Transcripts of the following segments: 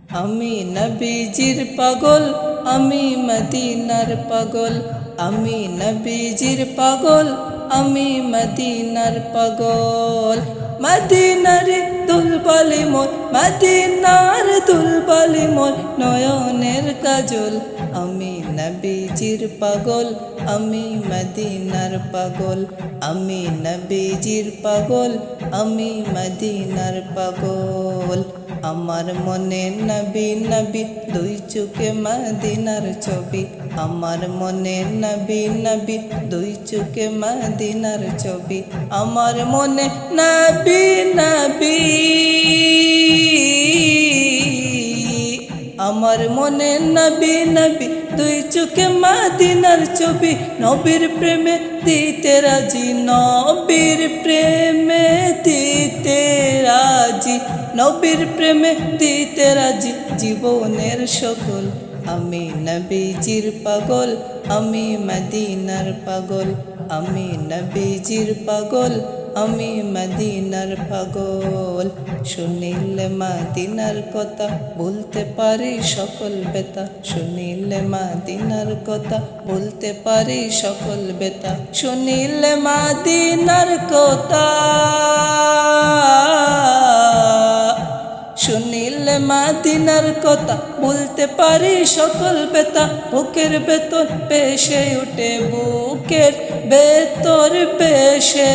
আমি নবীজির পাগল, আমি মদিনার পাগল। আমি নবীজির পাগল, আমি মদিনার পাগল। মদিনার দুলবালি মোর, মদিনার দুলবালি মোর নয়নের কাজল। আমি নবীজির পাগল, আমি মদিনার পাগল। আমি নবীজির পাগল, আমি মদিনার পাগল। আমার মনে নবী নবী, দুই চোখে মদিনার ছবি। আমার মনে নবী নবী, দুই চোখে মদিনার ছবি। আমার মনে নবী নবী, আমার মনে নবী নবী, দুই চোখে মদিনার ছবি। নবীর প্রেমে দিতে রাজি, নবীর প্রেমে দিতে রাজি, নবীর প্রেমে দিতে রাজি জীবনের সকল। আমি নবীজির পাগল, আমি মদিনার পাগল। আমি নবীজির পাগল, আমি মদিনার পাগল। শুনিলে মদিনার কথা বলতে পারি সকল ব্যথা। শুনিলে মদিনার কথা বলতে পারি সকল ব্যথা। শুনিলে মদিনার কথা, শুনিলে মদিনার কথা বলতে পারি সকল ব্যথা। বুকের ভেতর ভেসে উঠে, বুকের ভেতর ভেসে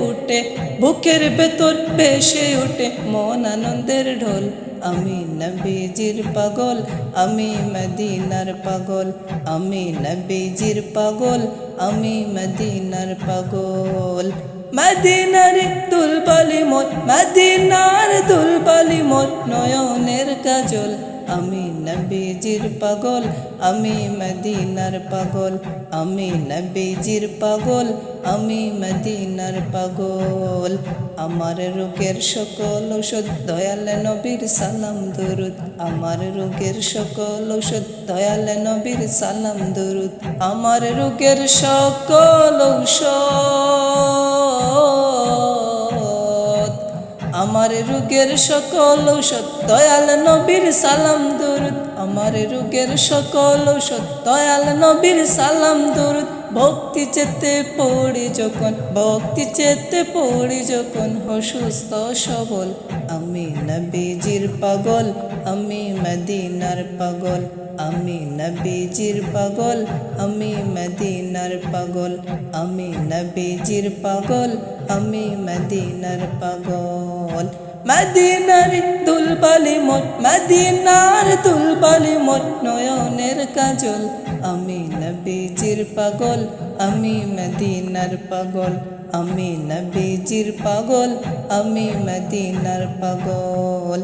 উঠে, বুকের ভেতর ভেসে উঠে মন আনন্দের ঢোল। আমি নবীজির পাগল, আমি মদিনার পাগল। আমি নবীজির পাগল, আমি মদিনার পাগল। মদিনার দুলবালি মোর, মদিনার দুলবালি মোর নয়নের কাজল। আমি নবীজির পাগল, আমি মদিনার পাগল। আমি নবীজির পাগল, আমি মদিনার পাগল। আমার রোগের সকল ঔষধ দয়াল নবীর সালাম দরুদ। আমার রোগের সকল ঔষধ দয়াল নবীর সালাম দরুদ। আমার রোগের সকল ঔষধ, আমার রোগের সকল ঔষধ দয়াল নবীর সালাম দরুদ। আমার রোগের সকল ঔষধ দয়াল নবীর সালাম দরুদ। ভক্তি চেতে পড়ি যখন, ভক্তি চেতে পড়ি যখন অসুস্থ সবল। আমি নবীজির পাগল, আমি মদিনার পাগল। আমি নবীজির পাগল, আমি মদিনার পাগল। আমি নবীজির পাগল, আমি মদিনার পাগল। মদিনার দুলবালি মোর, মদিনার দুলবালি মোর নয়নের কাজল। আমি নবীজির পাগল, আমি মদিনার পাগল। আমি নবীজির পাগল, আমি মদিনার পাগল।